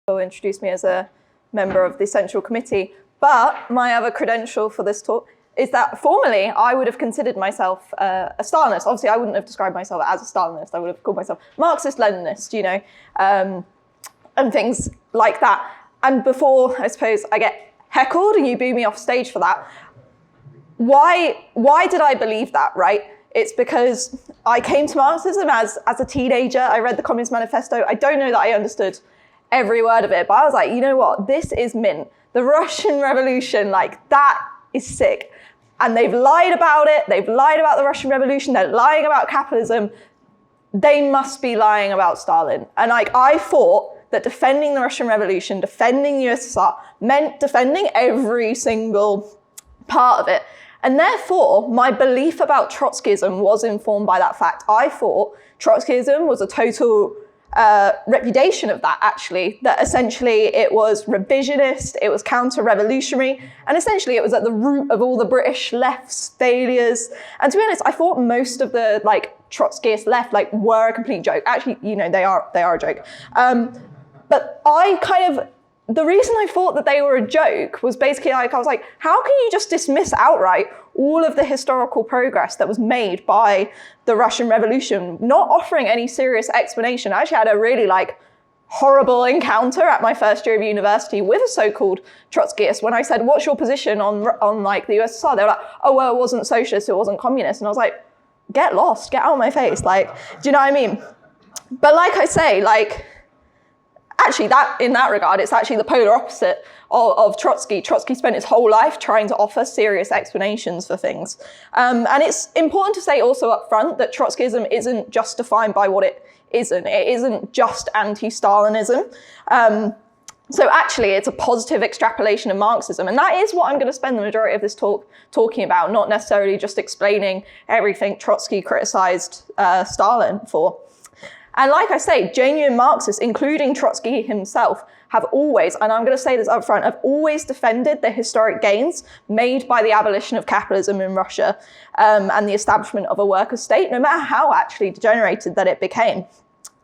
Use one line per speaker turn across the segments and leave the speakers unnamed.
introduced me as a member of the Central Committee. But my other credential for this talk is that formally I would have considered myself a Stalinist. Obviously, I wouldn't have described myself as a Stalinist. I would have called myself Marxist-Leninist, you know, and things like that. And before, I suppose, I get heckled and you boo me off stage for that, why did I believe that, right? It's because I came to Marxism as a teenager. I read the Communist Manifesto. I don't know that I understood every word of it, but I was like, you know what? This is mint. The Russian Revolution, like, that is sick. And they've lied about it. They've lied about the Russian Revolution. They're lying about capitalism. They must be lying about Stalin. And like, I thought that defending the Russian Revolution, defending the USSR, meant defending every single part of it. And therefore, my belief about Trotskyism was informed by that fact. I thought Trotskyism was a total repudiation of that, actually, that essentially it was revisionist, it was counter-revolutionary, and essentially it was at the root of all the British left's failures. And to be honest, I thought most of the Trotskyist left were a complete joke. Actually, you know, they are a joke. But the reason I thought that they were a joke was basically I was like, how can you just dismiss outright all of the historical progress that was made by the Russian Revolution, not offering any serious explanation? I actually had a really horrible encounter at my first year of university with a so-called Trotskyist when I said, what's your position on the USSR? They were like, oh, well, it wasn't socialist, it wasn't communist. And I was like, get lost, get out of my face. Do you know what I mean? But like I say, actually, in that regard, it's actually the polar opposite of Trotsky. Trotsky spent his whole life trying to offer serious explanations for things. And it's important to say also up front that Trotskyism isn't just defined by what it isn't. It isn't just anti-Stalinism. So actually, it's a positive extrapolation of Marxism. And that is what I'm going to spend the majority of this talk talking about, not necessarily just explaining everything Trotsky criticized Stalin for. And like I say, genuine Marxists, including Trotsky himself, have always, and I'm going to say this up front, have always defended the historic gains made by the abolition of capitalism in Russia and the establishment of a worker state, no matter how actually degenerated that it became.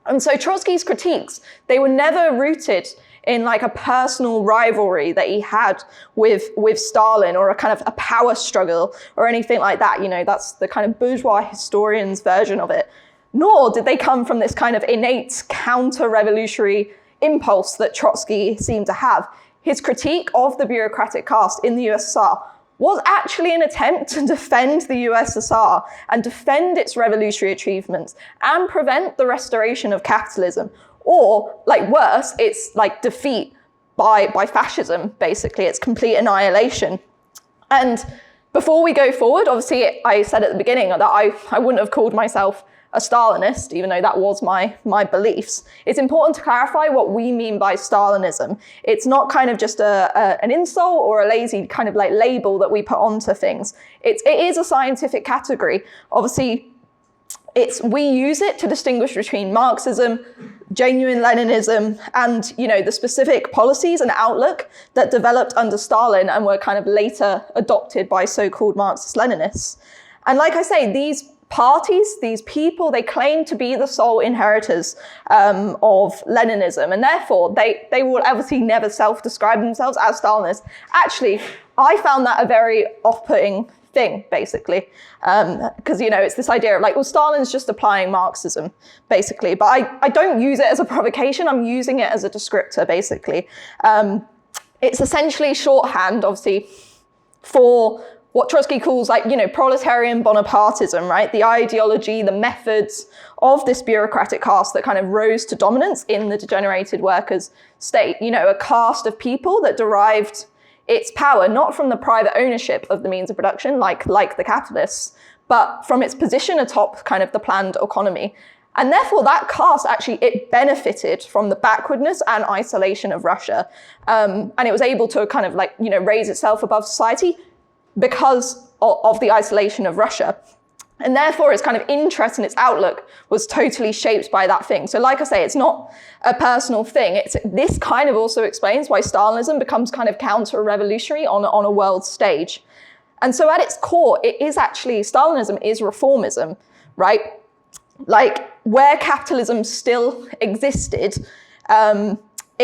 And so Trotsky's critiques, they were never rooted in a personal rivalry that he had with Stalin or a kind of a power struggle or anything like that. You know, that's the kind of bourgeois historian's version of it. Nor did they come from this kind of innate counter-revolutionary impulse that Trotsky seemed to have. His critique of the bureaucratic caste in the USSR was actually an attempt to defend the USSR and defend its revolutionary achievements and prevent the restoration of capitalism. Or, worse, it's defeat by fascism, basically. It's complete annihilation. And before we go forward, obviously, I said at the beginning that I wouldn't have called myself a Stalinist, even though that was my beliefs. It's important to clarify what we mean by Stalinism. It's not kind of just an insult or a lazy kind of label that we put onto things. It is a scientific category. Obviously, we use it to distinguish between Marxism, genuine Leninism, and the specific policies and outlook that developed under Stalin and were kind of later adopted by so-called Marxist-Leninists. And like I say, these parties, these people, they claim to be the sole inheritors of Leninism, and therefore they will obviously never self-describe themselves as Stalinists. Actually, I found that a very off-putting thing, basically, because it's this idea of well, Stalin's just applying Marxism, basically. But I don't use it as a provocation. I'm using it as a descriptor, basically. It's essentially shorthand, obviously, for what Trotsky calls proletarian Bonapartism, right? The ideology, the methods of this bureaucratic caste that kind of rose to dominance in the degenerated workers' state. A caste of people that derived its power not from the private ownership of the means of production, like the capitalists, but from its position atop kind of the planned economy. And therefore that caste actually, it benefited from the backwardness and isolation of Russia. And it was able to kind of raise itself above society because of the isolation of Russia. And therefore its kind of interest and its outlook was totally shaped by that thing. So like I say, it's not a personal thing. This kind of also explains why Stalinism becomes kind of counter-revolutionary on a world stage. And so at its core, it is actually, Stalinism is reformism, right? Where capitalism still existed,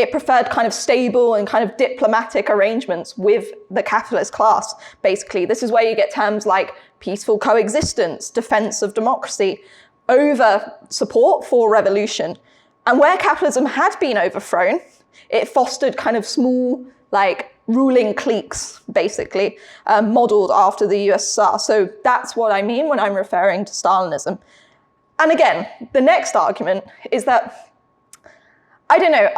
it preferred kind of stable and kind of diplomatic arrangements with the capitalist class, basically. This is where you get terms like peaceful coexistence, defense of democracy, over support for revolution. And where capitalism had been overthrown, it fostered kind of small, like, ruling cliques, basically, modeled after the USSR. So that's what I mean when I'm referring to Stalinism. And again, the next argument is that I don't know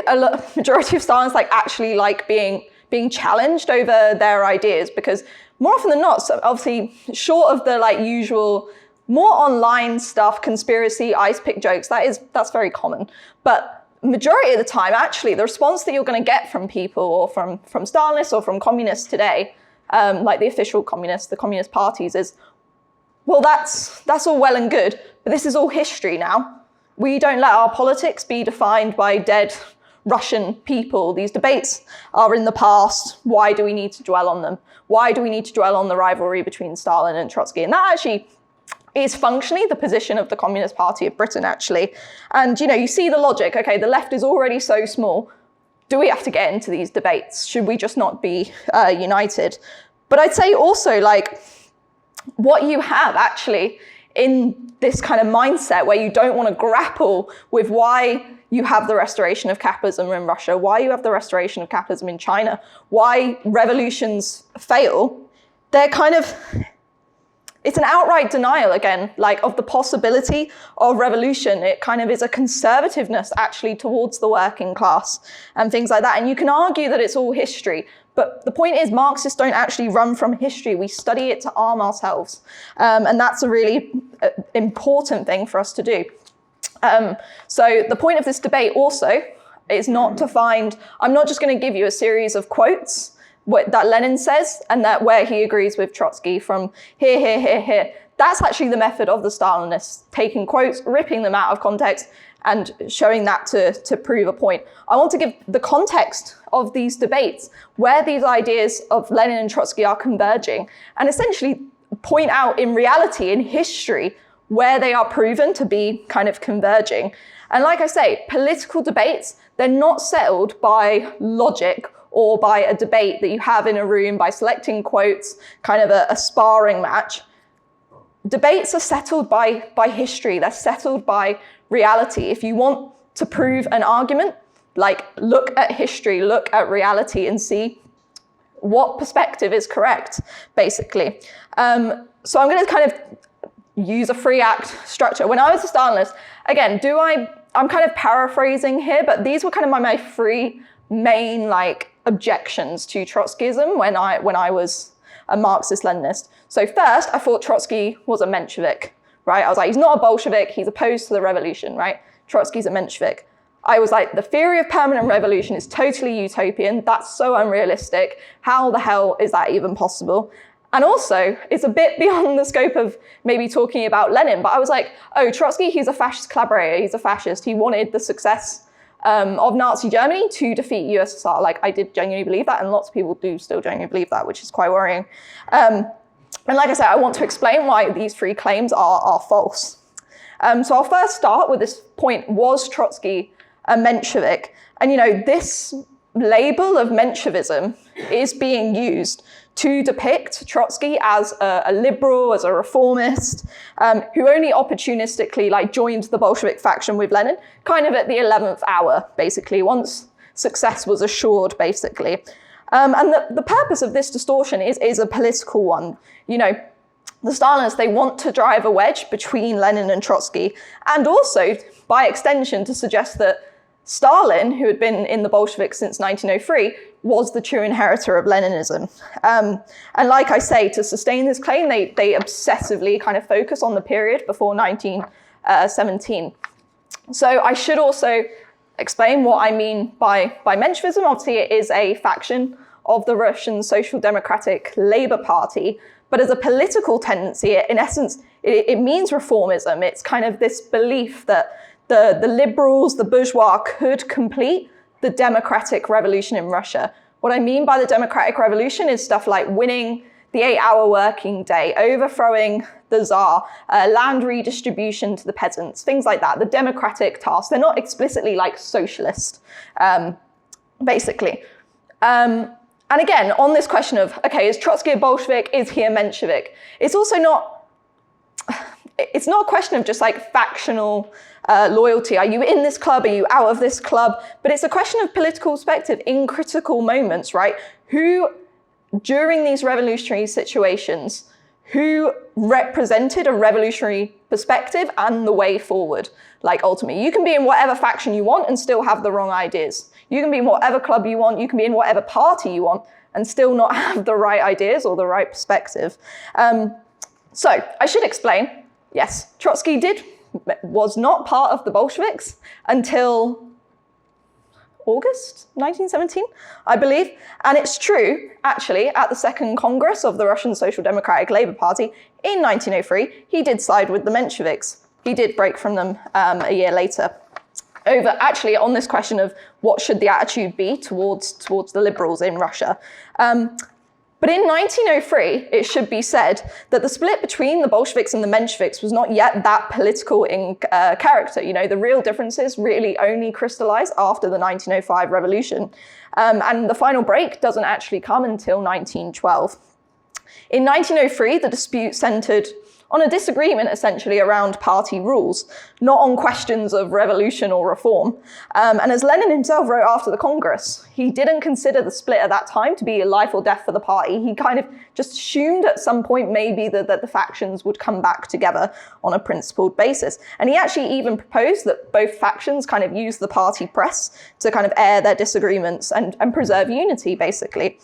a majority of Stalinists like actually like being challenged over their ideas, because more often than not, so obviously short of the like usual more online stuff, conspiracy, ice pick jokes, that's very common. But majority of the time, actually, the response that you're going to get from people or from Stalinists or from communists today, like the official communists, the communist parties, is, well, that's all well and good, but this is all history now. We don't let our politics be defined by dead Russian people. These debates are in the past. Why do we need to dwell on them? Why do we need to dwell on the rivalry between Stalin and Trotsky? And that actually is functionally the position of the Communist Party of Britain, actually. And, you see the logic. Okay, the left is already so small. Do we have to get into these debates? Should we just not be united? But I'd say also, like, what you have actually in this kind of mindset where you don't want to grapple with why you have the restoration of capitalism in Russia, why you have the restoration of capitalism in China, why revolutions fail, they're kind of, it's an outright denial again, like of the possibility of revolution. It kind of is a conservativeness actually towards the working class and things like that. And you can argue that it's all history, but the point is Marxists don't actually run from history. We study it to arm ourselves. And that's a really important thing for us to do. So the point of this debate also is not to find, I'm not just going to give you a series of quotes that Lenin says and that where he agrees with Trotsky from here, here, here, here. That's actually the method of the Stalinists, taking quotes, ripping them out of context and showing that to prove a point. I want to give the context of these debates, where these ideas of Lenin and Trotsky are converging, and essentially point out in reality, in history, where they are proven to be kind of converging. And like I say, political debates, they're not settled by logic or by a debate that you have in a room by selecting quotes, kind of a sparring match. Debates are settled by history. They're settled by reality. If you want to prove an argument, like look at history, look at reality and see what perspective is correct, basically. So I'm going to kind of use a free act structure. When I was a Stalinist, again, I'm kind of paraphrasing here, but these were kind of my three main like objections to Trotskyism when I was a Marxist-Leninist. So first, I thought Trotsky was a Menshevik, right? I was like, he's not a Bolshevik, he's opposed to the revolution, right? Trotsky's a Menshevik. I was like, the theory of permanent revolution is totally utopian. That's so unrealistic. How the hell is that even possible? And also, it's a bit beyond the scope of maybe talking about Lenin, but I was like, oh, Trotsky, he's a fascist collaborator, he's a fascist. He wanted the success of Nazi Germany to defeat USSR. Like, I did genuinely believe that, and lots of people do still genuinely believe that, which is quite worrying. And like I said, I want to explain why these three claims are false. So I'll first start with this point, was Trotsky a Menshevik? And this label of Menshevism is being used to depict Trotsky as a liberal, as a reformist, who only opportunistically joined the Bolshevik faction with Lenin, kind of at the 11th hour, basically, once success was assured, basically. And the purpose of this distortion is a political one. The Stalinists, they want to drive a wedge between Lenin and Trotsky, and also, by extension, to suggest that Stalin, who had been in the Bolsheviks since 1903, was the true inheritor of Leninism. And like I say, to sustain this claim, they obsessively kind of focus on the period before 1917. So I should also explain what I mean by Menshevism. Obviously, it is a faction of the Russian Social Democratic Labour Party, but as a political tendency, in essence, it means reformism. It's kind of this belief that the liberals, the bourgeois, could complete the democratic revolution in Russia. What I mean by the democratic revolution is stuff like winning the 8-hour working day, overthrowing the Tsar, land redistribution to the peasants, things like that, the democratic tasks. They're not explicitly like socialist, basically. And again, on this question of, okay, is Trotsky a Bolshevik? Is he a Menshevik? It's also not, it's not a question of just like factional loyalty. Are you in this club? Are you out of this club? But it's a question of political perspective in critical moments, right? Who, during these revolutionary situations, who represented a revolutionary perspective and the way forward? Like ultimately, you can be in whatever faction you want and still have the wrong ideas. You can be in whatever club you want, you can be in whatever party you want and still not have the right ideas or the right perspective. So I should explain, yes, Trotsky was not part of the Bolsheviks until August 1917, I believe. And it's true, actually, at the Second Congress of the Russian Social Democratic Labour Party in 1903, he did side with the Mensheviks. He did break from them a year later. Over actually on this question of what should the attitude be towards the liberals in Russia. But in 1903, it should be said that the split between the Bolsheviks and the Mensheviks was not yet that political in character. You know, the real differences really only crystallized after the 1905 revolution. And the final break doesn't actually come until 1912. In 1903, the dispute centered on a disagreement essentially around party rules, not on questions of revolution or reform. And as Lenin himself wrote after the Congress, he didn't consider the split at that time to be a life or death for the party. He kind of just assumed at some point maybe that the factions would come back together on a principled basis. And he actually even proposed that both factions kind of use the party press to kind of air their disagreements and preserve unity, basically.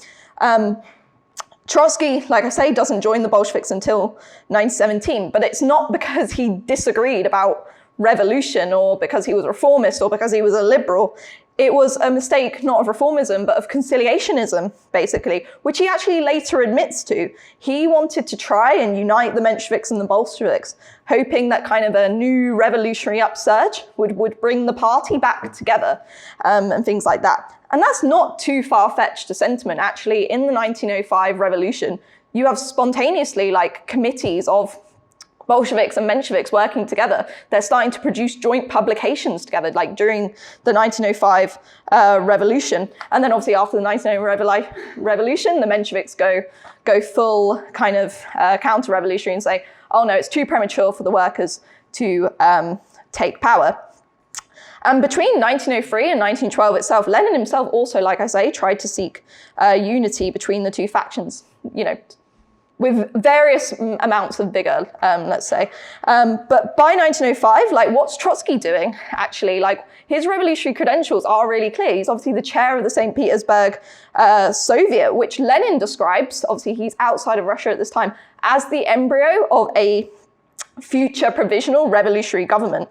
Trotsky, like I say, doesn't join the Bolsheviks until 1917, but it's not because he disagreed about revolution or because he was reformist or because he was a liberal. It was a mistake not of reformism, but of conciliationism, basically, which he actually later admits to. He wanted to try and unite the Mensheviks and the Bolsheviks, hoping that kind of a new revolutionary upsurge would bring the party back together and things like that. And that's not too far-fetched a sentiment. Actually, in the 1905 revolution, you have spontaneously like committees of Bolsheviks and Mensheviks working together. They're starting to produce joint publications together, like during the 1905 revolution. And then obviously after the 1905 revolution, the Mensheviks go full kind of counter-revolutionary and say, oh no, it's too premature for the workers to take power. And between 1903 and 1912 itself, Lenin himself also, like I say, tried to seek unity between the two factions, you know, with various amounts of vigor, let's say. But by 1905, like, what's Trotsky doing, actually? Like, his revolutionary credentials are really clear. He's obviously the chair of the St. Petersburg Soviet, which Lenin describes, obviously he's outside of Russia at this time, as the embryo of a future provisional revolutionary government.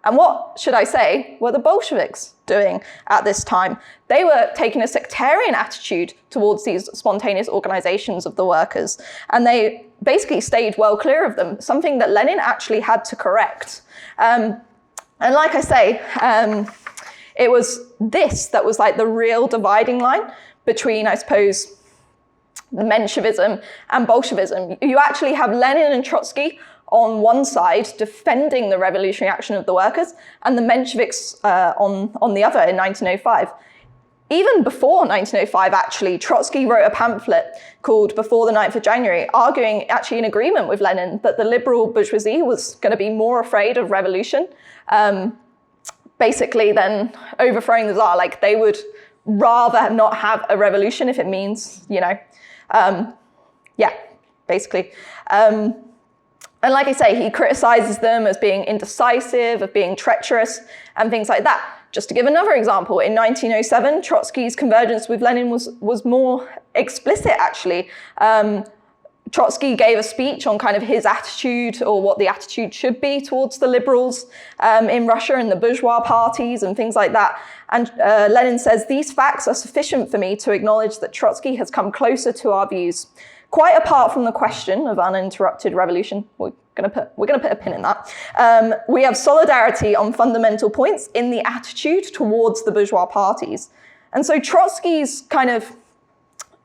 And what, should I say, were the Bolsheviks doing at this time? They were taking a sectarian attitude towards these spontaneous organizations of the workers, and they basically stayed well clear of them, something that Lenin actually had to correct. And like I say, it was this that was like the real dividing line between, I suppose, the Menshevism and Bolshevism. You actually have Lenin and Trotsky on one side defending the revolutionary action of the workers, and the Mensheviks on the other in 1905. Even before 1905, actually, Trotsky wrote a pamphlet called Before the 9th of January, arguing actually in agreement with Lenin that the liberal bourgeoisie was going to be more afraid of revolution, basically, than overthrowing the Tsar. Like, they would rather not have a revolution if it means, you know, yeah, basically. And like I say, he criticizes them as being indecisive, of being treacherous, and things like that. Just to give another example, in 1907, Trotsky's convergence with Lenin was more explicit, actually. Trotsky gave a speech on kind of his attitude, or what the attitude should be towards the liberals in Russia and the bourgeois parties and things like that. And Lenin says, "These facts are sufficient for me to acknowledge that Trotsky has come closer to our views. Quite apart from the question of uninterrupted revolution," we're gonna put a pin in that. "We have solidarity on fundamental points in the attitude towards the bourgeois parties." And so Trotsky's kind of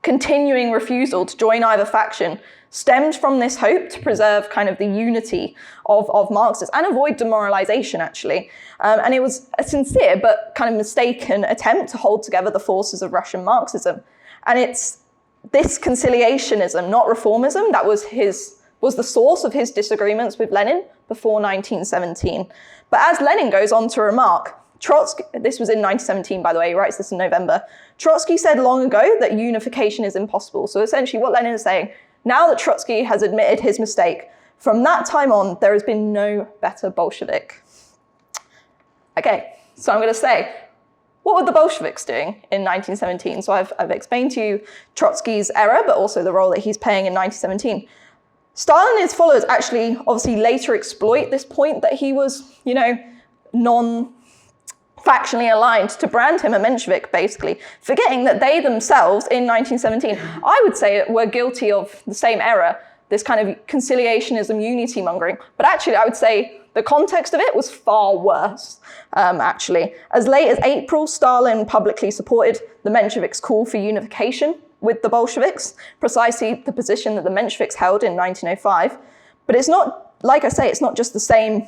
continuing refusal to join either faction stemmed from this hope to preserve kind of the unity of Marxists and avoid demoralization, actually. And it was a sincere but kind of mistaken attempt to hold together the forces of Russian Marxism. And it's this conciliationism, not reformism, that was the source of his disagreements with Lenin before 1917. But as Lenin goes on to remark, Trotsky, this was in 1917, by the way, he writes this in November, Trotsky said long ago that unification is impossible. So essentially what Lenin is saying, now that Trotsky has admitted his mistake, from that time on, there has been no better Bolshevik. Okay, so I'm going to say, what were the Bolsheviks doing in 1917? So I've explained to you Trotsky's error, but also the role that he's playing in 1917. Stalin and his followers actually obviously later exploit this point that he was, non-factionally aligned to brand him a Menshevik, basically, forgetting that they themselves in 1917, I would say, were guilty of the same error, this kind of conciliationism, unity mongering. But actually, I would say the context of it was far worse, actually. As late as April, Stalin publicly supported the Mensheviks' call for unification with the Bolsheviks, precisely the position that the Mensheviks held in 1905. But it's not, like I say, it's not just the same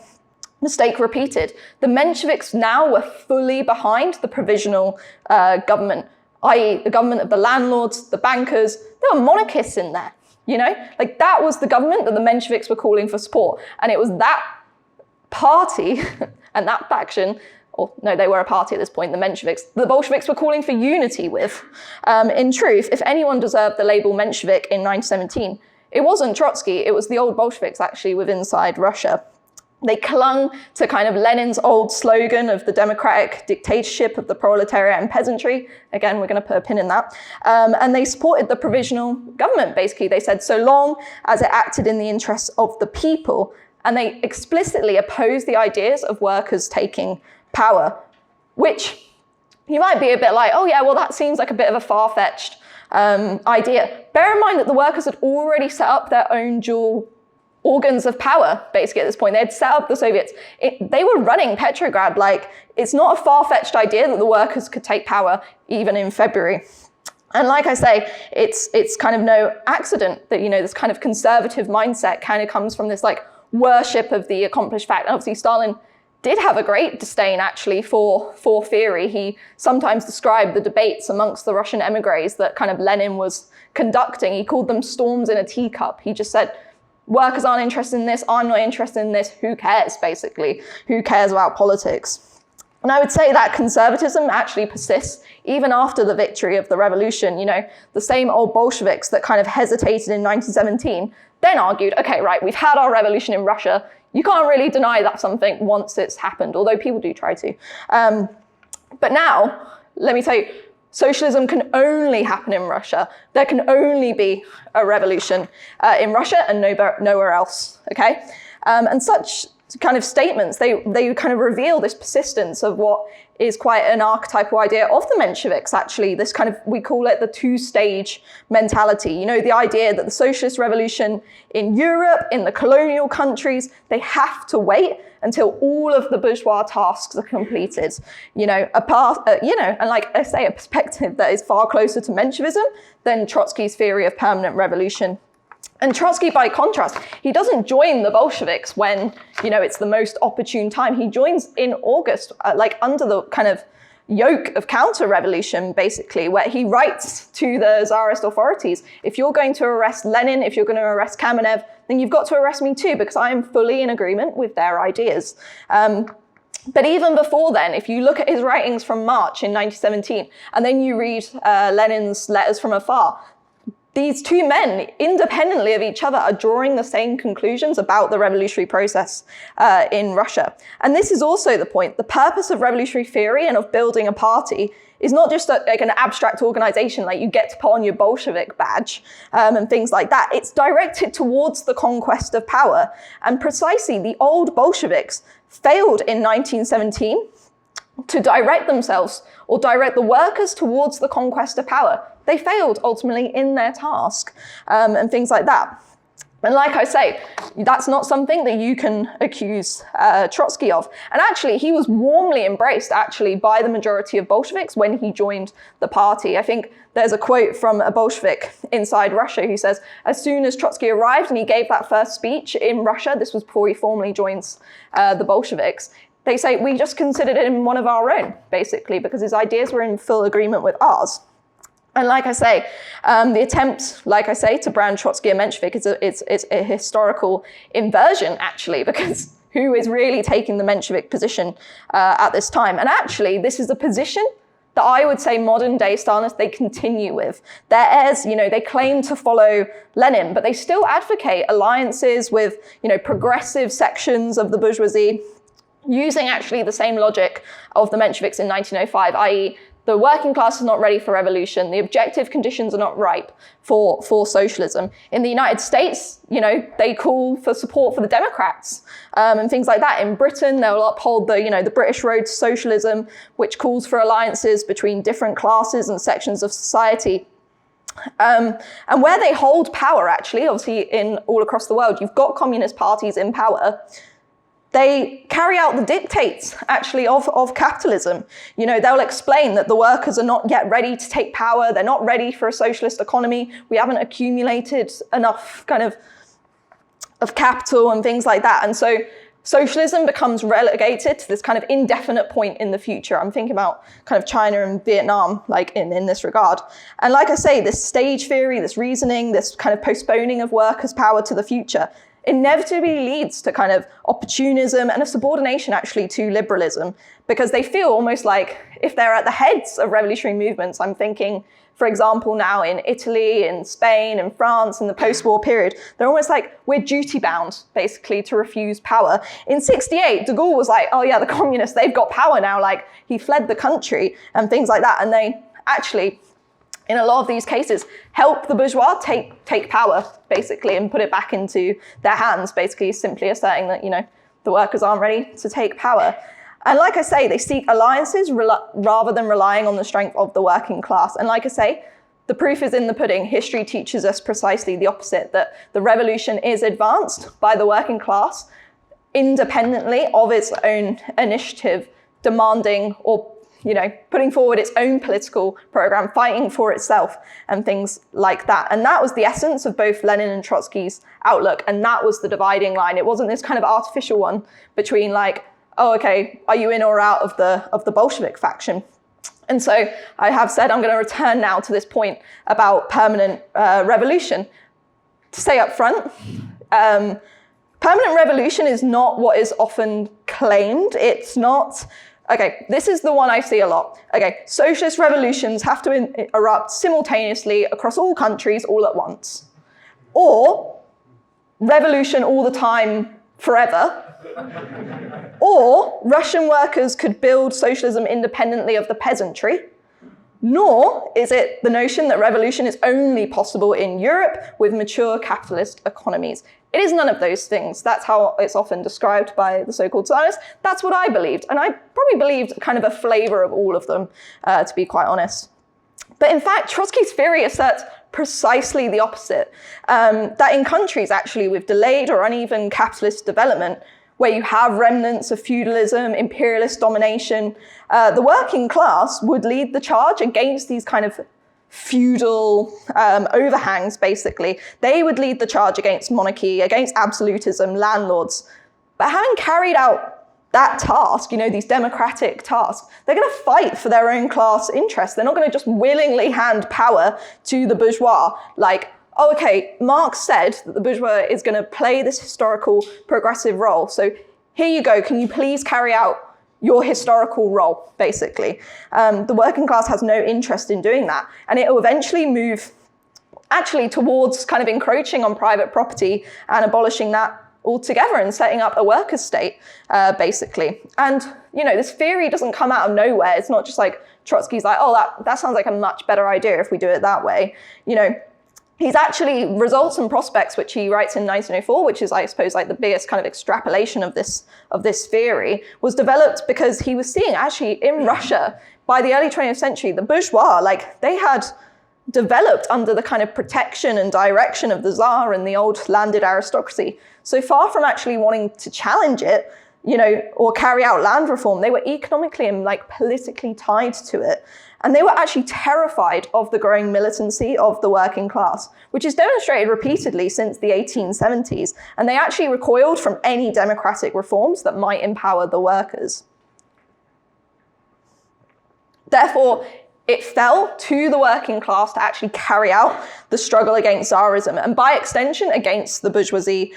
mistake repeated. The Mensheviks now were fully behind the provisional government, i.e. the government of the landlords, the bankers. There were monarchists in there, Like that was the government that the Mensheviks were calling for support. And it was that party and that faction, or no, they were a party at this point, the Mensheviks, the Bolsheviks were calling for unity with. In truth, if anyone deserved the label Menshevik in 1917, it wasn't Trotsky, it was the old Bolsheviks actually with inside Russia. They clung to kind of Lenin's old slogan of the democratic dictatorship of the proletariat and peasantry. Again, we're going to put a pin in that. And they supported the provisional government, basically. They said so long as it acted in the interests of the people. And they explicitly opposed the ideas of workers taking power, which you might be a bit like, oh yeah, well that seems like a bit of a far-fetched idea. Bear in mind that the workers had already set up their own dual organs of power, basically, at this point. They had set up the Soviets. They were running Petrograd. Like, it's not a far-fetched idea that the workers could take power even in February. And like I say, it's kind of no accident that, this kind of conservative mindset kind of comes from this like worship of the accomplished fact. And obviously Stalin did have a great disdain actually for theory. He sometimes described the debates amongst the Russian emigres that kind of Lenin was conducting. He called them storms in a teacup. He just said, workers aren't interested in this, I'm not interested in this, who cares, basically? Who cares about politics? And I would say that conservatism actually persists even after the victory of the revolution. The same old Bolsheviks that kind of hesitated in 1917 then argued, okay, right, we've had our revolution in Russia. You can't really deny that something once it's happened, although people do try to. But now, let me tell you, socialism can only happen in Russia. There can only be a revolution in Russia and nowhere else, okay? And such kind of statements, they kind of reveal this persistence of what is quite an archetypal idea of the Mensheviks, actually, this kind of, we call it the two-stage mentality. The idea that the socialist revolution in Europe, in the colonial countries, they have to wait until all of the bourgeois tasks are completed. And like I say, a perspective that is far closer to Menshevism than Trotsky's theory of permanent revolution. And Trotsky, by contrast, he doesn't join the Bolsheviks when, it's the most opportune time. He joins in August, under the kind of yoke of counter-revolution, basically, where he writes to the Tsarist authorities, if you're going to arrest Lenin, if you're going to arrest Kamenev, then you've got to arrest me too, because I am fully in agreement with their ideas. But even before then, if you look at his writings from March in 1917, and then you read Lenin's letters from afar, these two men, independently of each other, are drawing the same conclusions about the revolutionary process in Russia. And this is also the point. The purpose of revolutionary theory and of building a party is not just like an abstract organization, like you get to put on your Bolshevik badge and things like that. It's directed towards the conquest of power. And precisely the old Bolsheviks failed in 1917 to direct themselves or direct the workers towards the conquest of power. They failed ultimately in their task and things like that. And like I say, that's not something that you can accuse Trotsky of. And actually, he was warmly embraced, actually, by the majority of Bolsheviks when he joined the party. I think there's a quote from a Bolshevik inside Russia who says, as soon as Trotsky arrived and he gave that first speech in Russia, this was before he formally joins the Bolsheviks, they say, we just considered him one of our own, basically, because his ideas were in full agreement with ours. And like I say, the attempt, like I say, to brand Trotsky and Menshevik is a historical inversion, actually, because who is really taking the Menshevik position at this time? And actually, this is a position that I would say modern day Stalinists, they continue with. Their heirs, they claim to follow Lenin, but they still advocate alliances with, progressive sections of the bourgeoisie, using actually the same logic of the Mensheviks in 1905, i.e., the working class is not ready for revolution. The objective conditions are not ripe for socialism. In the United States, they call for support for the Democrats and things like that. In Britain, they'll uphold the British road to socialism, which calls for alliances between different classes and sections of society. And where they hold power, actually, obviously in all across the world, you've got communist parties in power. They carry out the dictates, actually, of capitalism. They'll explain that the workers are not yet ready to take power. They're not ready for a socialist economy. We haven't accumulated enough of capital and things like that. And so socialism becomes relegated to this kind of indefinite point in the future. I'm thinking about kind of China and Vietnam, like in this regard. And like I say, this stage theory, this reasoning, this kind of postponing of workers' power to the future, inevitably leads to kind of opportunism and a subordination actually to liberalism, because they feel almost like if they're at the heads of revolutionary movements, I'm thinking, for example, now in Italy, in Spain, in France, in the post-war period, they're almost like, we're duty-bound, basically, to refuse power. In 1968, de Gaulle was like, oh yeah, the communists, they've got power now, like he fled the country and things like that. And they actually, in a lot of these cases, help the bourgeois take power, basically, and put it back into their hands, basically simply asserting that, the workers aren't ready to take power. And like I say, they seek alliances rather than relying on the strength of the working class. And like I say, the proof is in the pudding. History teaches us precisely the opposite, that the revolution is advanced by the working class independently of its own initiative, demanding or putting forward its own political program, fighting for itself and things like that. And that was the essence of both Lenin and Trotsky's outlook. And that was the dividing line. It wasn't this kind of artificial one between like, oh, okay, are you in or out of the Bolshevik faction? And so I have said I'm going to return now to this point about permanent revolution. To say up front, permanent revolution is not what is often claimed. It's not. Okay, this is the one I see a lot. Okay, socialist revolutions have to erupt simultaneously across all countries all at once. Or revolution all the time forever. Or Russian workers could build socialism independently of the peasantry. Nor is it the notion that revolution is only possible in Europe with mature capitalist economies. It is none of those things. That's how it's often described by the so-called Stalinists. That's what I believed. And I probably believed kind of a flavor of all of them, to be quite honest. But in fact, Trotsky's theory asserts precisely the opposite. That in countries actually with delayed or uneven capitalist development, where you have remnants of feudalism, imperialist domination, the working class would lead the charge against these kind of feudal overhangs, basically. They would lead the charge against monarchy, against absolutism, landlords. But having carried out that task, these democratic tasks, they're going to fight for their own class interests. They're not going to just willingly hand power to the bourgeois. Like, oh, okay, Marx said that the bourgeois is going to play this historical progressive role. So here you go. Can you please carry out your historical role, basically? The working class has no interest in doing that. And it will eventually move actually towards kind of encroaching on private property and abolishing that altogether and setting up a workers' state, basically. And, this theory doesn't come out of nowhere. It's not just like Trotsky's like, oh, that sounds like a much better idea if we do it that way. He's actually, Results and Prospects, which he writes in 1904, which is, I suppose, like the biggest kind of extrapolation of this theory, was developed because he was seeing actually in Russia, by the early 20th century, the bourgeois, like they had developed under the kind of protection and direction of the Tsar and the old landed aristocracy. So far from actually wanting to challenge it, or carry out land reform, they were economically and politically tied to it. And they were actually terrified of the growing militancy of the working class, which is demonstrated repeatedly since the 1870s. And they actually recoiled from any democratic reforms that might empower the workers. Therefore, it fell to the working class to actually carry out the struggle against Tsarism, and by extension against the bourgeoisie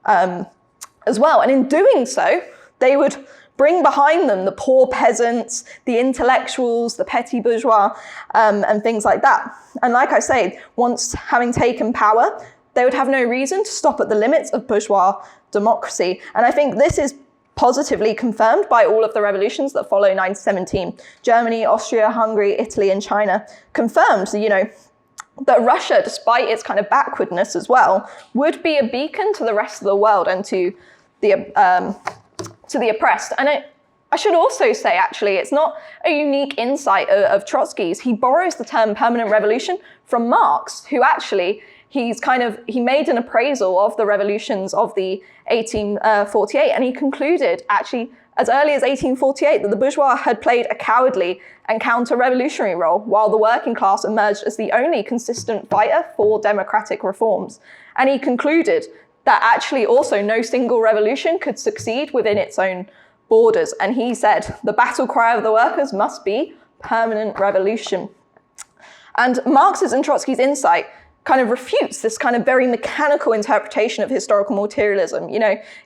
as well. And in doing so, they would bring behind them the poor peasants, the intellectuals, the petty bourgeois, and things like that. And like I say, once having taken power, they would have no reason to stop at the limits of bourgeois democracy. And I think this is positively confirmed by all of the revolutions that follow 1917. Germany, Austria, Hungary, Italy, and China confirmed, that Russia, despite its kind of backwardness as well, would be a beacon to the rest of the world and to the oppressed. And I should also say, actually, it's not a unique insight of Trotsky's. He borrows the term permanent revolution from Marx, who actually, he made an appraisal of the revolutions of the 1848, and he concluded, actually, as early as 1848, that the bourgeois had played a cowardly and counter-revolutionary role, while the working class emerged as the only consistent fighter for democratic reforms. And he concluded that actually also no single revolution could succeed within its own borders. And he said, the battle cry of the workers must be permanent revolution. And Marx's and Trotsky's insight kind of refutes this kind of very mechanical interpretation of historical materialism.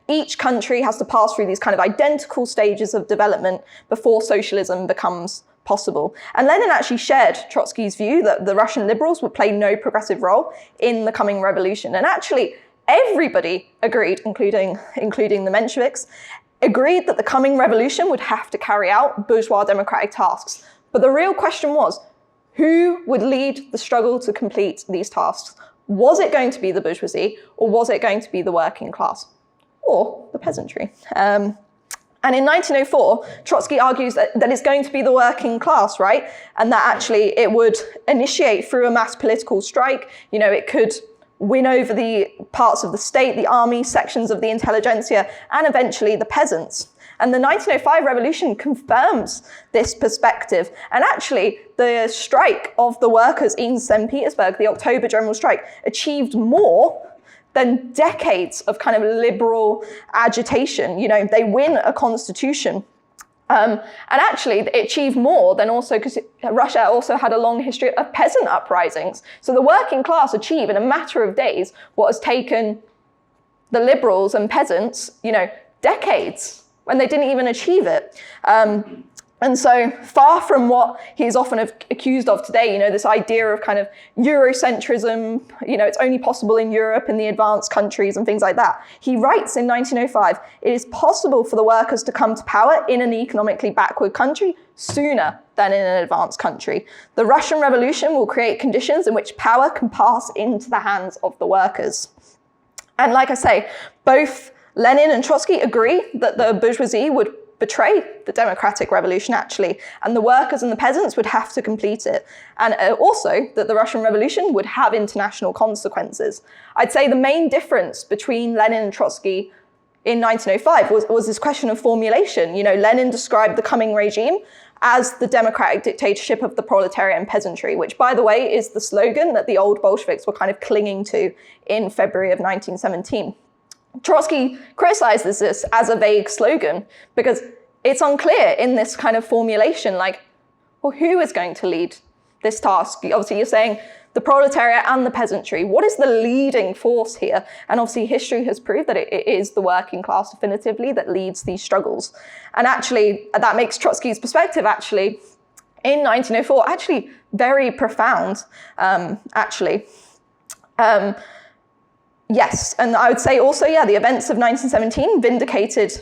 Each country has to pass through these kind of identical stages of development before socialism becomes possible. And Lenin actually shared Trotsky's view that the Russian liberals would play no progressive role in the coming revolution. And actually, everybody agreed, including the Mensheviks, agreed that the coming revolution would have to carry out bourgeois democratic tasks. But the real question was, who would lead the struggle to complete these tasks? Was it going to be the bourgeoisie, or was it going to be the working class, or the peasantry? And in 1904, Trotsky argues that it's going to be the working class, right? And that actually it would initiate through a mass political strike. It could win over the parts of the state, the army, sections of the intelligentsia, and eventually the peasants. And the 1905 revolution confirms this perspective. And actually, the strike of the workers in St. Petersburg, the October General Strike, achieved more than decades of kind of liberal agitation. They win a constitution. And actually, it achieved more than also, because Russia also had a long history of peasant uprisings. So the working class achieved in a matter of days what has taken the liberals and peasants, decades, when they didn't even achieve it. And so far from what he's often accused of today, this idea of kind of Eurocentrism, it's only possible in Europe and the advanced countries and things like that. He writes in 1905, it is possible for the workers to come to power in an economically backward country sooner than in an advanced country. The Russian Revolution will create conditions in which power can pass into the hands of the workers. And like I say, both Lenin and Trotsky agree that the bourgeoisie would betray the democratic revolution, actually, and the workers and the peasants would have to complete it. And also that the Russian Revolution would have international consequences. I'd say the main difference between Lenin and Trotsky in 1905 was this question of formulation. Lenin described the coming regime as the democratic dictatorship of the proletariat and peasantry, which, by the way, is the slogan that the old Bolsheviks were kind of clinging to in February of 1917. Trotsky criticizes this as a vague slogan because it's unclear in this kind of formulation, who is going to lead this task? Obviously, you're saying the proletariat and the peasantry. What is the leading force here? And obviously, history has proved that it is the working class definitively that leads these struggles. And actually, that makes Trotsky's perspective, actually, in 1904, actually very profound, Yes, and I would say also, the events of 1917 vindicated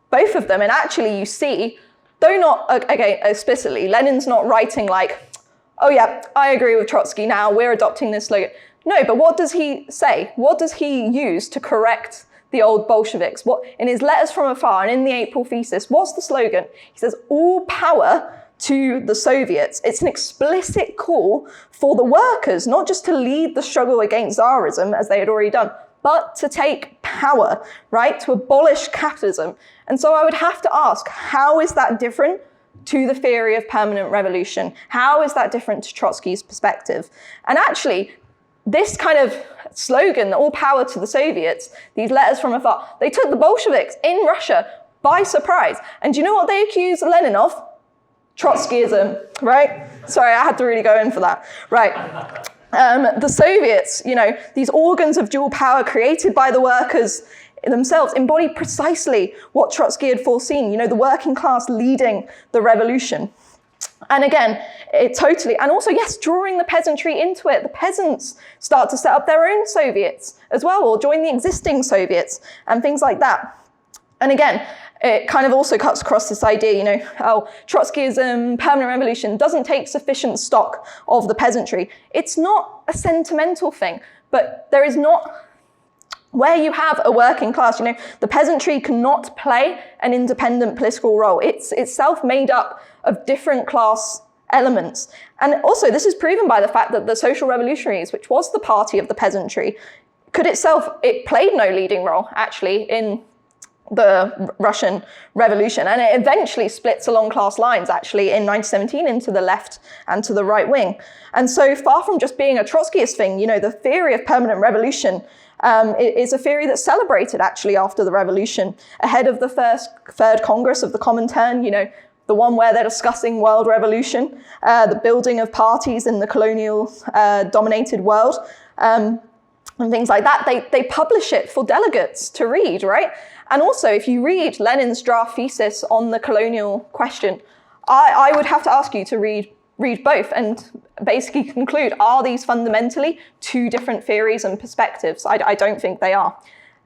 both of them. And actually, you see, though not, explicitly, Lenin's not writing oh yeah, I agree with Trotsky now, we're adopting this slogan. No, but what does he say? What does he use to correct the old Bolsheviks? What, in his letters from afar and in the April thesis, what's the slogan? He says, all power to the Soviets. It's an explicit call for the workers, not just to lead the struggle against Tsarism, as they had already done, but to take power, right? To abolish capitalism. And so I would have to ask, how is that different to the theory of permanent revolution? How is that different to Trotsky's perspective? And actually, this kind of slogan, all power to the Soviets, these letters from afar, they took the Bolsheviks in Russia by surprise. And do you know what they accused Lenin of? Trotskyism, right? Sorry, I had to really go in for that. Right. The Soviets, these organs of dual power created by the workers themselves embody precisely what Trotsky had foreseen, the working class leading the revolution. And again, and also, yes, drawing the peasantry into it. The peasants start to set up their own Soviets as well, or join the existing Soviets and things like that. And again, it kind of also cuts across this idea, Trotskyism, permanent revolution, doesn't take sufficient stock of the peasantry. It's not a sentimental thing, but there is not, where you have a working class, the peasantry cannot play an independent political role. It's itself made up of different class elements. And also, this is proven by the fact that the Social Revolutionaries, which was the party of the peasantry, it played no leading role, actually, in the Russian Revolution. And it eventually splits along class lines, actually, in 1917 into the left and to the right wing. And so far from just being a Trotskyist thing, the theory of permanent revolution is a theory that's celebrated, actually, after the revolution, ahead of the Third Congress of the Comintern, the one where they're discussing world revolution, the building of parties in the colonial dominated world, and things like that. They publish it for delegates to read, right? And also, if you read Lenin's draft thesis on the colonial question, I would have to ask you to read both and basically conclude, are these fundamentally two different theories and perspectives? I don't think they are.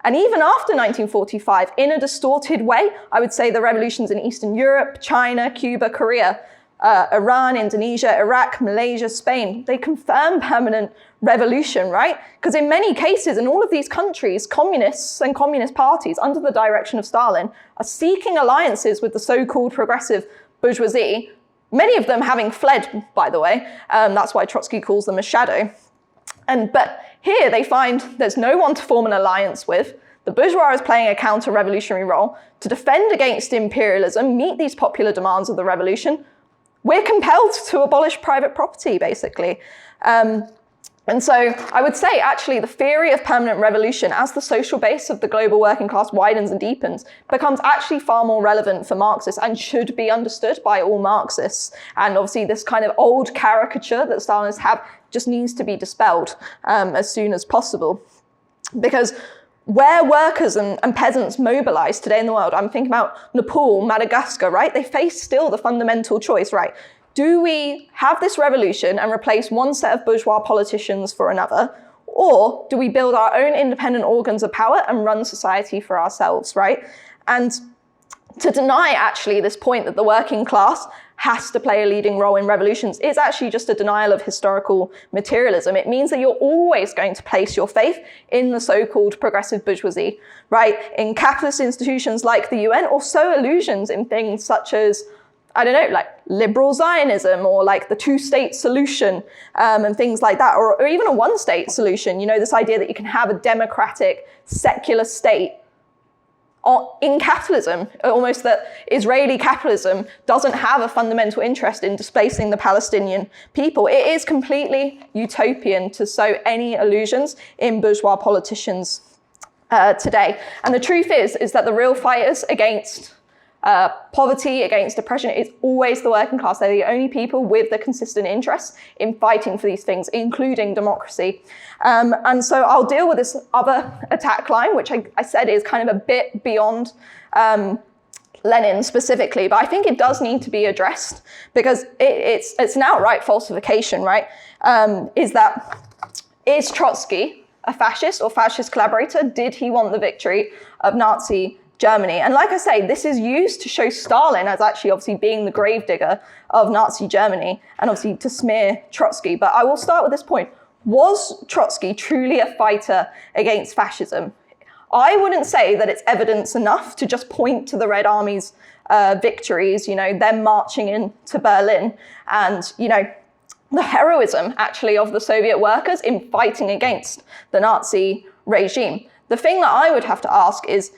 And even after 1945, in a distorted way, I would say the revolutions in Eastern Europe, China, Cuba, Korea, Iran, Indonesia, Iraq, Malaysia, Spain, they confirm permanent revolution, right? Because in many cases, in all of these countries, communists and communist parties under the direction of Stalin are seeking alliances with the so-called progressive bourgeoisie, many of them having fled, by the way. That's why Trotsky calls them a shadow. But here they find there's no one to form an alliance with. The bourgeois is playing a counter-revolutionary role to defend against imperialism, meet these popular demands of the revolution. We're compelled to abolish private property, basically. And so I would say, actually, the theory of permanent revolution as the social base of the global working class widens and deepens becomes actually far more relevant for Marxists and should be understood by all Marxists. And obviously, this kind of old caricature that Stalinists have just needs to be dispelled as soon as possible. Because where workers and peasants mobilize today in the world, I'm thinking about Nepal, Madagascar, right? They face still the fundamental choice, right? Do we have this revolution and replace one set of bourgeois politicians for another? Or do we build our own independent organs of power and run society for ourselves, right? And to deny actually this point that the working class has to play a leading role in revolutions is actually just a denial of historical materialism. It means that you're always going to place your faith in the so-called progressive bourgeoisie, right? In capitalist institutions like the UN, or so illusions in things such as, I don't know, like liberal Zionism or like the two-state solution and things like that, or even a one-state solution, this idea that you can have a democratic, secular state in capitalism, almost that Israeli capitalism doesn't have a fundamental interest in displacing the Palestinian people. It is completely utopian to sow any illusions in bourgeois politicians today. And the truth is that the real fighters against poverty, against oppression, is always the working class. They're the only people with the consistent interests in fighting for these things, including democracy. And so I'll deal with this other attack line, which I said is kind of a bit beyond Lenin specifically, but I think it does need to be addressed because it's an outright falsification, right? Is Trotsky a fascist or fascist collaborator? Did he want the victory of Nazi Germany? And like I say, this is used to show Stalin as actually obviously being the gravedigger of Nazi Germany and obviously to smear Trotsky. But I will start with this point. Was Trotsky truly a fighter against fascism? I wouldn't say that it's evidence enough to just point to the Red Army's victories, them marching into Berlin, and, the heroism actually of the Soviet workers in fighting against the Nazi regime. The thing that I would have to ask is,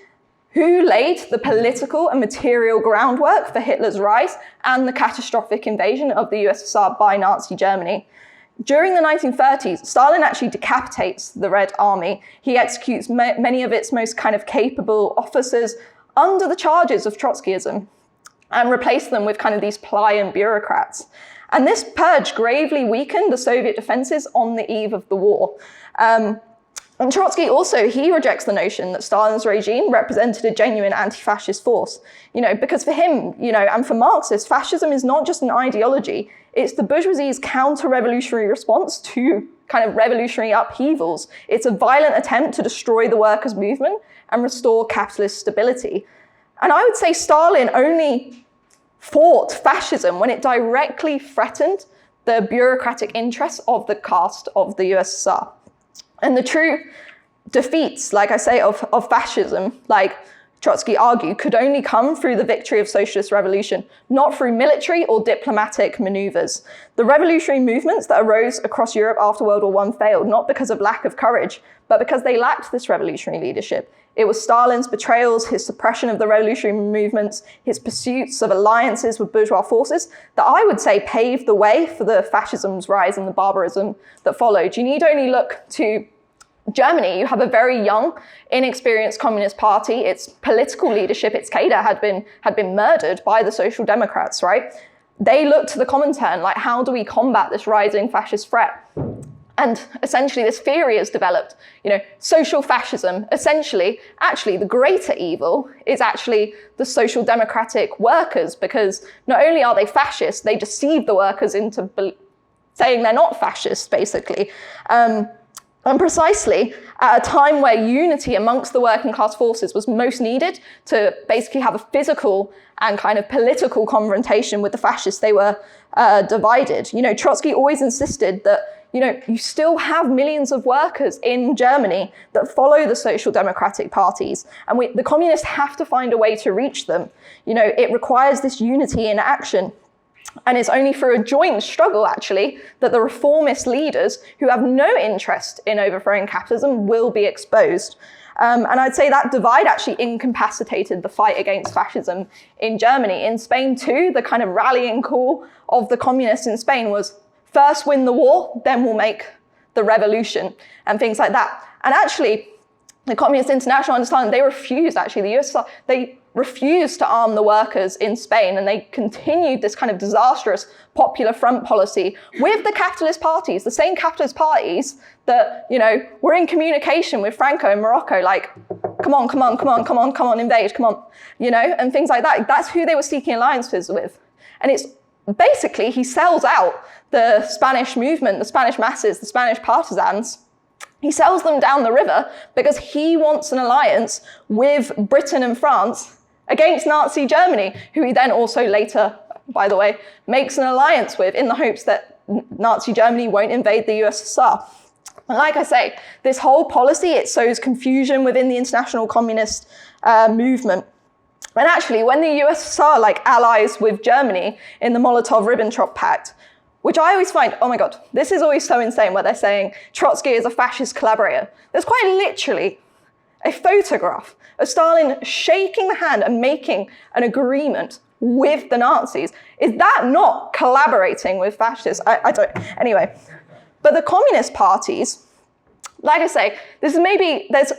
who laid the political and material groundwork for Hitler's rise and the catastrophic invasion of the USSR by Nazi Germany? During the 1930s, Stalin actually decapitates the Red Army. He executes many of its most kind of capable officers under the charges of Trotskyism and replaced them with kind of these pliant bureaucrats. And this purge gravely weakened the Soviet defenses on the eve of the war. And Trotsky also, he rejects the notion that Stalin's regime represented a genuine anti-fascist force. Because for him, and for Marxists, fascism is not just an ideology, it's the bourgeoisie's counter-revolutionary response to kind of revolutionary upheavals. It's a violent attempt to destroy the workers' movement and restore capitalist stability. And I would say Stalin only fought fascism when it directly threatened the bureaucratic interests of the caste of the USSR. And the true defeats, like I say, of fascism, like Trotsky argued, could only come through the victory of socialist revolution, not through military or diplomatic maneuvers. The revolutionary movements that arose across Europe after World War I failed, not because of lack of courage, but because they lacked this revolutionary leadership. It was Stalin's betrayals, his suppression of the revolutionary movements, his pursuits of alliances with bourgeois forces that I would say paved the way for the fascism's rise and the barbarism that followed. You need only look to Germany. You have a very young, inexperienced communist party. Its political leadership, its cadre, had been murdered by the Social Democrats, right? They looked to the Comintern, like, how do we combat this rising fascist threat? And essentially this theory is developed, social fascism, essentially, actually the greater evil is actually the social democratic workers, because not only are they fascist, they deceive the workers into saying they're not fascist, basically. And precisely at a time where unity amongst the working class forces was most needed to basically have a physical and kind of political confrontation with the fascists, they were divided. Trotsky always insisted that you still have millions of workers in Germany that follow the social democratic parties, and the communists have to find a way to reach them. It requires this unity in action. And it's only through a joint struggle, actually, that the reformist leaders who have no interest in overthrowing capitalism will be exposed. And I'd say that divide actually incapacitated the fight against fascism in Germany. In Spain, too, the kind of rallying call of the communists in Spain was, first win the war, then we'll make the revolution, and things like that. And actually, the Communist International understand they refused, actually, the USSR, they refused to arm the workers in Spain, and they continued this kind of disastrous popular front policy with the capitalist parties, the same capitalist parties that, were in communication with Franco in Morocco, like, come on, invade, come on, and things like that. That's who they were seeking alliances with. And it's basically, he sells out the Spanish movement, the Spanish masses, the Spanish partisans. He sells them down the river because he wants an alliance with Britain and France against Nazi Germany, who he then also later, by the way, makes an alliance with in the hopes that Nazi Germany won't invade the USSR. And like I say, this whole policy, it sows confusion within the international communist movement. And actually, when the USSR allies with Germany in the Molotov-Ribbentrop Pact, which I always find, oh my God, this is always so insane where they're saying Trotsky is a fascist collaborator. There's quite literally a photograph of Stalin shaking the hand and making an agreement with the Nazis. Is that not collaborating with fascists? I don't, anyway. But the communist parties, like I say, there's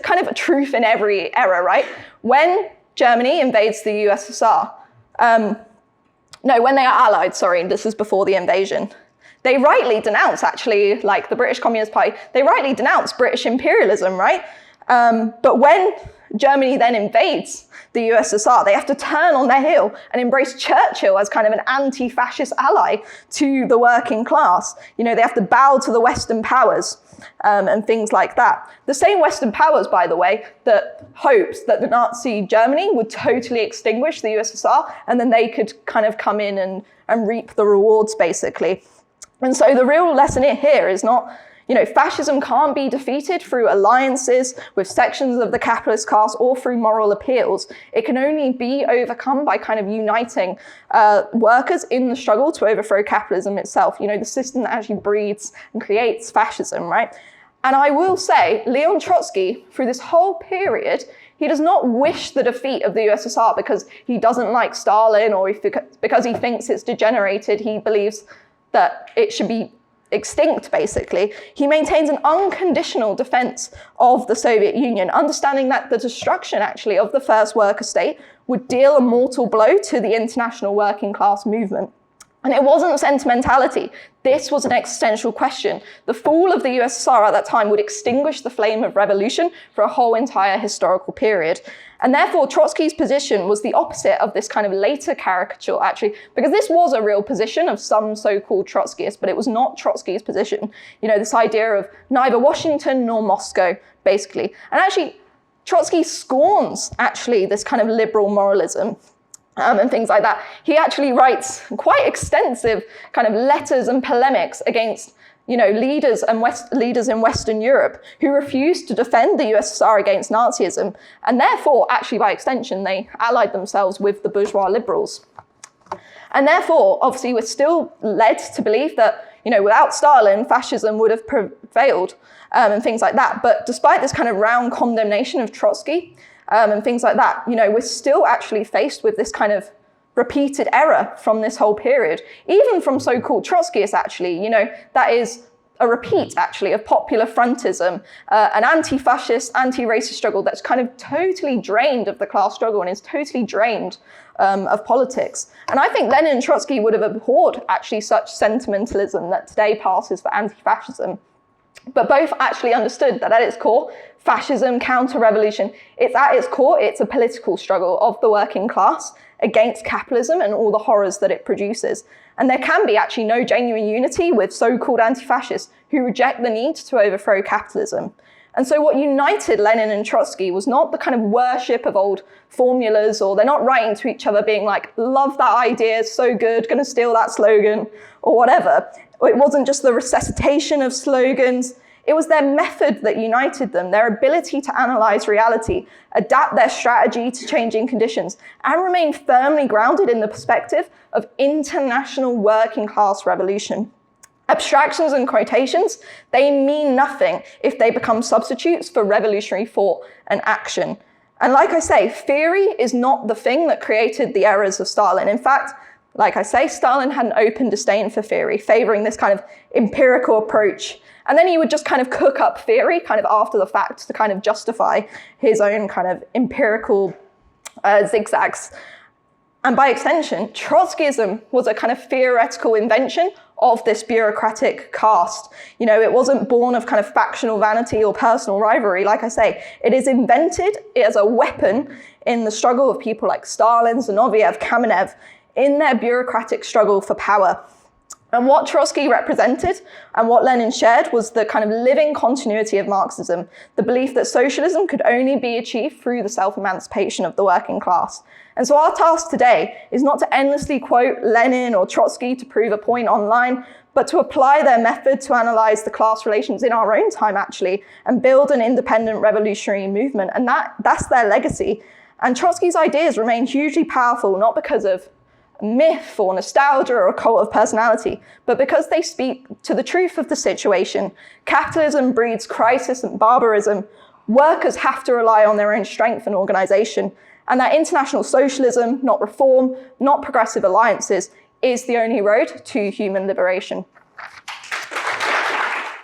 kind of a truth in every era, right? When Germany invades the USSR, when they are allied, this is before the invasion, they rightly denounce, actually, like the British Communist Party, they rightly denounce British imperialism, right? But when Germany then invades the USSR, they have to turn on their heel and embrace Churchill as kind of an anti-fascist ally to the working class. They have to bow to the Western powers and things like that. The same Western powers, by the way, that hoped that the Nazi Germany would totally extinguish the USSR and then they could kind of come in and reap the rewards, basically. And so the real lesson here is not, Fascism can't be defeated through alliances with sections of the capitalist class or through moral appeals. It can only be overcome by kind of uniting workers in the struggle to overthrow capitalism itself, the system that actually breeds and creates fascism, right? And I will say, Leon Trotsky, through this whole period, he does not wish the defeat of the USSR because he doesn't like Stalin or because he thinks it's degenerated. He believes that it should be extinct, basically. He maintains an unconditional defense of the Soviet Union, understanding that the destruction, actually, of the first worker state would deal a mortal blow to the international working class movement. And it wasn't sentimentality. This was an existential question. The fall of the USSR at that time would extinguish the flame of revolution for a whole entire historical period. And therefore, Trotsky's position was the opposite of this kind of later caricature, actually, because this was a real position of some so-called Trotskyists, but it was not Trotsky's position. This idea of neither Washington nor Moscow, basically. And actually, Trotsky scorns, actually, this kind of liberal moralism. And things like that. He actually writes quite extensive kind of letters and polemics against, leaders in Western Europe who refused to defend the USSR against Nazism, and therefore, actually by extension, they allied themselves with the bourgeois liberals. And therefore, obviously, we're still led to believe that, without Stalin, fascism would have prevailed, and things like that. But despite this kind of round condemnation of Trotsky, and things like that, we're still actually faced with this kind of repeated error from this whole period, even from so-called Trotskyists, actually, that is a repeat, actually, of popular frontism, an anti-fascist, anti-racist struggle that's kind of totally drained of the class struggle and is totally drained of politics. And I think Lenin and Trotsky would have abhorred, actually, such sentimentalism that today passes for anti-fascism. But both actually understood that at its core, fascism, counter-revolution, at its core, it's a political struggle of the working class against capitalism and all the horrors that it produces. And there can be actually no genuine unity with so-called anti-fascists who reject the need to overthrow capitalism. And so what united Lenin and Trotsky was not the kind of worship of old formulas, or they're not writing to each other being like, love that idea, it's so good, gonna steal that slogan, or whatever. It wasn't just the resuscitation of slogans. It was their method that united them, their ability to analyze reality, adapt their strategy to changing conditions, and remain firmly grounded in the perspective of international working class revolution. Abstractions and quotations, they mean nothing if they become substitutes for revolutionary thought and action. And like I say, theory is not the thing that created the errors of Stalin. In fact, like I say, Stalin had an open disdain for theory, favoring this kind of empirical approach. And then he would just kind of cook up theory kind of after the fact to kind of justify his own kind of empirical zigzags. And by extension, Trotskyism was a kind of theoretical invention of this bureaucratic caste. It wasn't born of kind of factional vanity or personal rivalry. Like I say, it is invented as a weapon in the struggle of people like Stalin, Zinoviev, Kamenev, in their bureaucratic struggle for power. And what Trotsky represented and what Lenin shared was the kind of living continuity of Marxism, the belief that socialism could only be achieved through the self-emancipation of the working class. And so our task today is not to endlessly quote Lenin or Trotsky to prove a point online, but to apply their method to analyze the class relations in our own time, actually, and build an independent revolutionary movement. And that's their legacy. And Trotsky's ideas remain hugely powerful, not because of myth or nostalgia or a cult of personality, but because they speak to the truth of the situation. Capitalism breeds crisis and barbarism. Workers have to rely on their own strength and organization. And that international socialism, not reform, not progressive alliances, is the only road to human liberation.